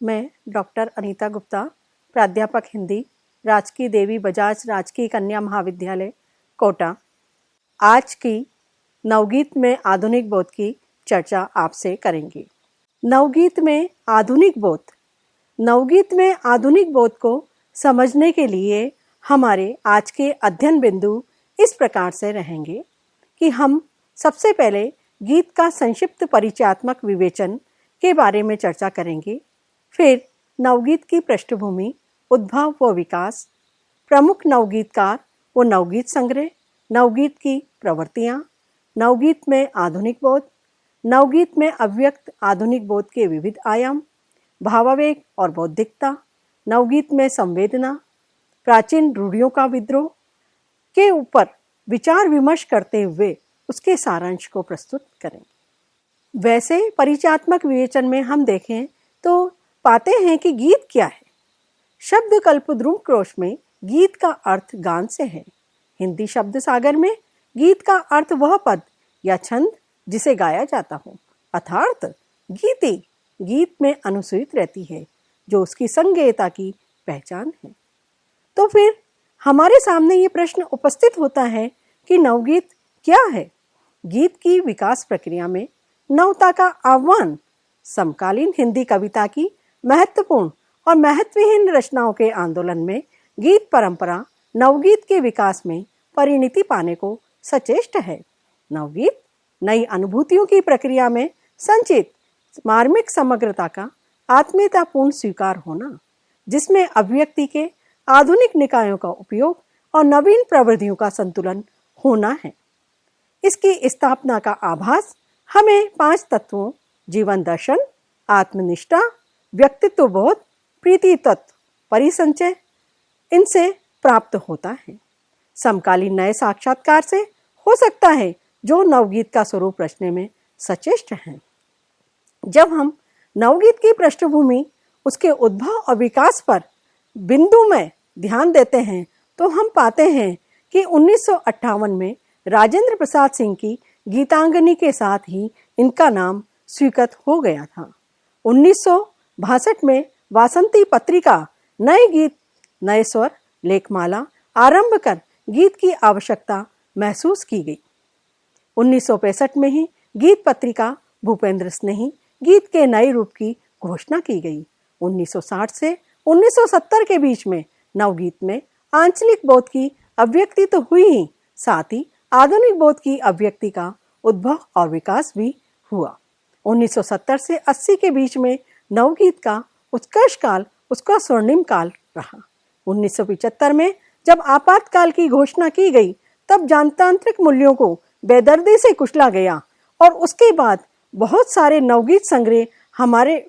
मैं डॉक्टर अनीता गुप्ता, प्राध्यापक हिंदी, राजकीय देवी बजाज राजकीय कन्या महाविद्यालय, कोटा, आज की नवगीत में आधुनिक बोध की चर्चा आपसे करेंगे। नवगीत में आधुनिक बोध। नवगीत में आधुनिक बोध को समझने के लिए हमारे आज के अध्ययन बिंदु इस प्रकार से रहेंगे कि हम सबसे पहले गीत का संक्षिप्त परिचयात्मक विवेचन के बारे में चर्चा करेंगे। फिर नवगीत की पृष्ठभूमि, उद्भव व विकास, प्रमुख नवगीतकार व नवगीत संग्रह, नवगीत की प्रवृत्तियाँ, नवगीत में आधुनिक बोध, नवगीत में अव्यक्त आधुनिक बोध के विविध आयाम, भावावेग और बौद्धिकता, नवगीत में संवेदना, प्राचीन रूढ़ियों का विद्रोह के ऊपर विचार विमर्श करते हुए उसके सारांश को प्रस्तुत करेंगे। वैसे परिचयात्मक विवेचन में हम देखें तो पाते हैं कि गीत क्या है। शब्द कल्पद्रुम में गीत का अर्थ गान से है। हिंदी शब्द सागर में गीत का अर्थ वह पद या छंद जिसे गाया जाता हो, अर्थात गीति गीत में अनुस्यूत रहती है, जो उसकी संज्ञेयता की पहचान है। तो फिर हमारे सामने ये प्रश्न उपस्थित होता है कि नवगीत क्या है। गीत की विकास प्रक्रिया में नवता का आह्वान, समकालीन हिंदी कविता की महत्वपूर्ण और महत्वहीन रचनाओं के आंदोलन में गीत परंपरा नवगीत के विकास में परिणति पाने को सचेष्ट है। नवगीत नई अनुभूतियों की प्रक्रिया में संचित मार्मिक समग्रता का आत्मीयतापूर्ण स्वीकार होना, जिसमें अभिव्यक्ति के आधुनिक निकायों का उपयोग और नवीन प्रवृत्तियों का संतुलन होना है। इसकी स्थापना का आभास हमें 5 तत्वों जीवन दर्शन, आत्मनिष्ठा, व्यक्तित्व बोध, प्रीति तत्व, परिसंचय इनसे प्राप्त होता है। समकालीन नए साक्षात्कार से हो सकता है जो नवगीत का स्वरूप रचने में सचेष्ट हैं। जब हम नवगीत की पृष्ठभूमि, उसके उद्भव और विकास पर बिंदु में ध्यान देते हैं तो हम पाते हैं कि 1958 में राजेंद्र प्रसाद सिंह की गीतांगनी के साथ ही इनका नाम स्वीकृत हो गया था। 1962 में वासंती पत्रिका नए गीत, नए स्वर लेखमाला आरंभ कर गीत की आवश्यकता महसूस की गई। 1965 में ही गीत पत्रिका भूपेंद्र स्नेही गीत के नए रूप की घोषणा की गई। 1960 से 1970 के बीच में नवगीत में आंचलिक बोध की अभिव्यक्ति तो हुई ही, साथ ही आधुनिक बोध की अभिव्यक्ति का उद्भव और विकास भी हुआ। 1970 से 80 के बीच में नवगीत का उत्कर्ष काल उसका स्वर्णिम काल रहा। 1975 में जब आपातकाल की घोषणा की गई, तब जनतांत्रिक मूल्यों को बेदर्दी से कुचला गया और उसके बाद बहुत सारे नवगीत संग्रह हमारे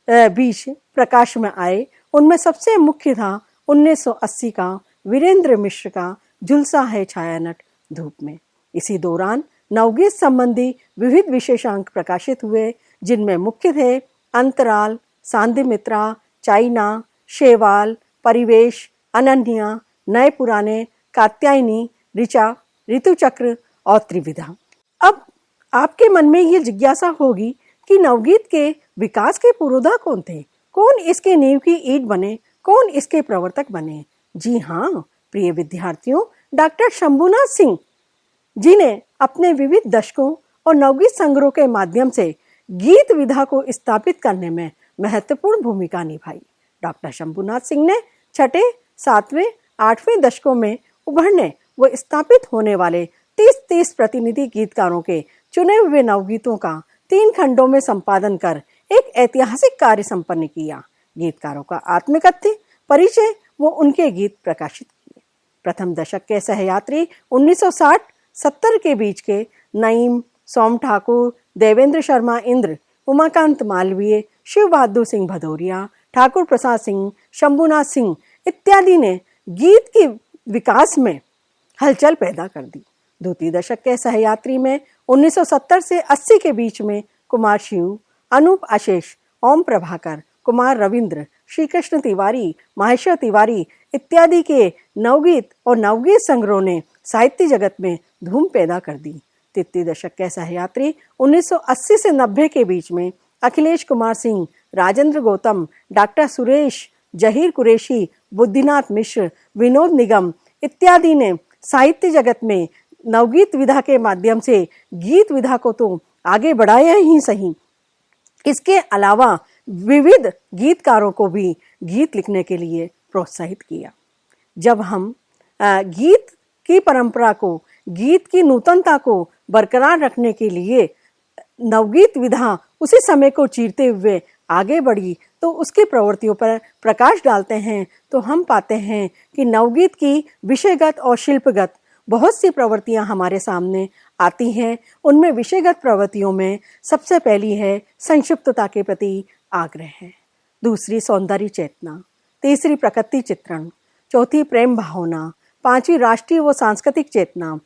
बीच प्रकाश में आए। उनमें सबसे मुख्य था 1980 का वीरेंद्र मिश्र का झुलसा है छायानट धूप में। इसी दौरान नवगीत संबंधी विविध विशेषांक प्रकाशित हुए, जिनमें मुख्य थे अंतराल, सांधिमित्रा, चाइना, शेवाल, परिवेश, अनन्या, नए पुराने, कात्यायनी, ऋचा, ऋतुचक्र और त्रिविधा। अब आपके मन में ये जिज्ञासा होगी कि नवगीत के विकास के पुरोधा कौन थे, कौन इसके नींव की ईंट बने, कौन इसके प्रवर्तक बने। जी हाँ प्रिय विद्यार्थियों, डॉक्टर शंभुनाथ सिंह जी ने अपने विविध दशकों और नवगीत संग्रह के माध्यम से गीत विधा को स्थापित करने में महत्वपूर्ण भूमिका निभाई। डॉक्टर शंभुनाथ सिंह ने 6, 7, 8वें दशकों में उभरने व स्थापित होने वाले 30 प्रतिनिधि गीतकारों के चुने हुए नवगीतों का 3 खंडों में संपादन कर एक ऐतिहासिक कार्य संपन्न किया। गीतकारों का आत्मकथ्य परिचय व उनके गीत प्रकाशित किए। प्रथम दशक के सहयात्री 1960-70 के बीच के नईम, सोम ठाकुर, देवेंद्र शर्मा इंद्र, उमाकांत मालवीय, शिव बहादुर सिंह भदौरिया, ठाकुर प्रसाद सिंह, शंभुनाथ सिंह इत्यादि ने गीत के विकास में हलचल पैदा कर दी। द्वितीय दशक के सहयात्री में 1970 से 80 के बीच में कुमार शिव, अनूप आशीष, ओम प्रभाकर, कुमार रविंद्र, श्री कृष्ण तिवारी, माहेश्वर तिवारी इत्यादि के नवगीत और नवगीत संग्रहों ने साहित्य जगत में धूम पैदा कर दी। तृतीय दशक के सहयात्री 1980 से 90 के बीच में अखिलेश कुमार सिंह, राजेंद्र गौतम, डॉक्टर सुरेश, जहीर कुरैशी, बुद्धिनाथ मिश्र, विनोद निगम इत्यादि ने साहित्य जगत में नवगीत विधा के माध्यम से गीत विधा को तो आगे बढ़ाया ही सही, इसके अलावा विविध गीतकारों को भी गीत लिखने के लिए प्रोत्साहित किया। जब हम गीत की परंपरा को, गीत की नूतनता को बरकरार रखने के लिए नवगीत विधा उसी समय को चीरते हुए आगे बढ़ी तो उसकी प्रवृत्तियों पर प्रकाश डालते हैं तो हम पाते हैं कि नवगीत की विषयगत और शिल्पगत बहुत सी प्रवृत्तियां हमारे सामने आती हैं। उनमें विषयगत प्रवृत्तियों में सबसे पहली है संक्षिप्तता के प्रति आग्रह है, दूसरी सौंदर्य चेतना, तीसरी प्रकृति चित्रण, चौथी प्रेम भावना, पांचवी राष्ट्रीय व सांस्कृतिक चेतना,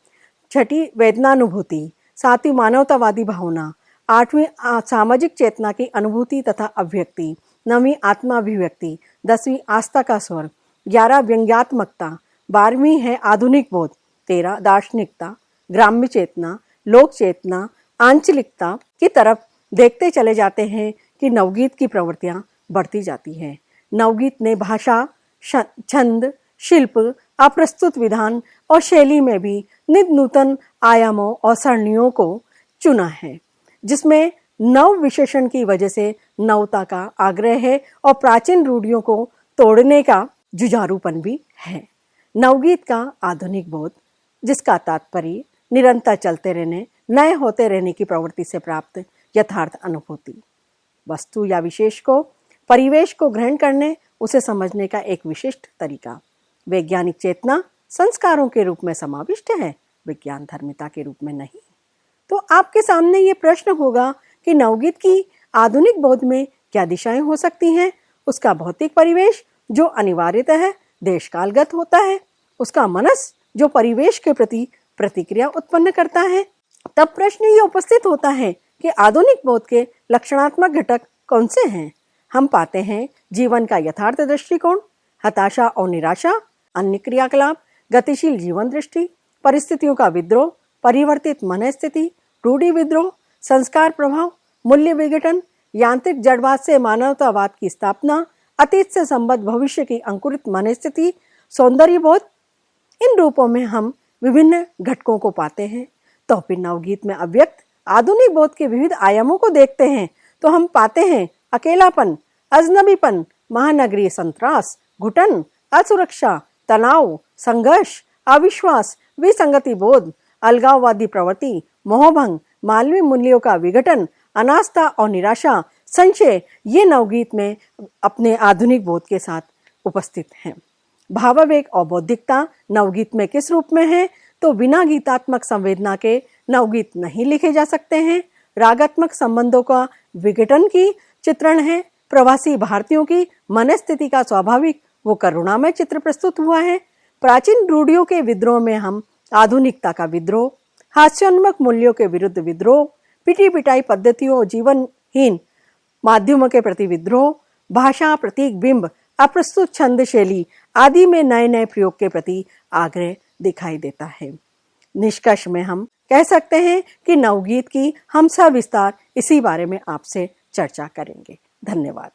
छठी वेदनानुभूति, सातवीं मानवतावादी भावना, आठवीं सामाजिक चेतना की अनुभूति तथा अभिव्यक्ति, नवीं आत्माभिव्यक्ति, 10वीं आस्था का स्वर, 11 व्यंग्यात्मकता, 12वीं है आधुनिक बोध, 13 दार्शनिकता, ग्राम्य चेतना, लोक चेतना, आंचलिकता की तरफ देखते चले जाते हैं कि नवगीत की प्रवृत्तियां बढ़ती जाती हैं। नवगीत ने भाषा, छंद, शिल्प, अप्रस्तुत विधान और शैली में भी नित नूतन आयामों और सरणियों को चुना है, जिसमें नव विशेषण की वजह से नवता का आग्रह है और प्राचीन रूढ़ियों को तोड़ने का जुझारूपन भी है। नवगीत का आधुनिक बोध, जिसका तात्पर्य निरंतर चलते रहने, नए होते रहने की प्रवृत्ति से प्राप्त यथार्थ अनुभूति, वस्तु या विशेष को, परिवेश को ग्रहण करने, उसे समझने का एक विशिष्ट तरीका। वैज्ञानिक चेतना संस्कारों के रूप में समाविष्ट है, विज्ञान धर्मिता के रूप में नहीं। तो आपके सामने ये प्रश्न होगा कि नवगीत की आधुनिक बोध में क्या दिशाएं हो सकती हैं? उसका भौतिक परिवेश जो अनिवार्यतः देशकालगत होता है, उसका मनस जो परिवेश के प्रति प्रतिक्रिया उत्पन्न करता है। तब प्रश्न ये उपस्थित होता है कि आधुनिक बोध के लक्षणात्मक घटक कौन से हैं? हम पाते हैं जीवन का यथार्थ दृष्टिकोण, हताशा और निराशा, अन्य क्रियाकलाप, गतिशील जीवन दृष्टि, परिस्थितियों का विद्रोह, परिवर्तित मन स्थिति, रूढ़ि विद्रोह, संस्कार प्रभाव, मूल्य विघटन, यांत्रिक जड़वाद से मानवतावाद की स्थापना, अतीत से संबद्ध भविष्य की अंकुरित मन स्थिति, सौंदर्य बोध, इन रूपों में हम विभिन्न घटकों को पाते हैं। तो फिर नवगीत में अव्यक्त आधुनिक बोध के विविध आयामों को देखते हैं तो हम पाते हैं अकेलापन, अजनबीपन, महानगरीय संत्रास, घुटन, असुरक्षा, तनाव, संघर्ष, अविश्वास, विसंगति बोध, अलगाववादी प्रवृत्ति, मोहभंग, मानवीय मूल्यों का विघटन, अनास्था और निराशा, संशय, ये नवगीत में अपने आधुनिक बोध के साथ उपस्थित हैं। भावावेग और बौद्धिकता नवगीत में किस रूप में है? तो बिना गीतात्मक संवेदना के नवगीत नहीं लिखे जा सकते हैं। रागात्मक संबंधों का विघटन की चित्रण है। प्रवासी भारतीयों की मनस्थिति का स्वाभाविक वो करुणामय चित्र प्रस्तुत हुआ है। प्राचीन रूढ़ियों के विद्रोह में हम आधुनिकता का विद्रोह, हास्योन्मुख मूल्यों के विरुद्ध विद्रोह, पिटी पिटाई पद्धतियों, जीवनहीन माध्यमों के प्रति विद्रोह, भाषा, प्रतीक, बिंब, अप्रस्तुत छंद शैली आदि में नए नए प्रयोग के प्रति आग्रह दिखाई देता है। निष्कर्ष में हम कह सकते हैं कि नवगीत की हम सविस्तार इसी बारे में आपसे चर्चा करेंगे। धन्यवाद।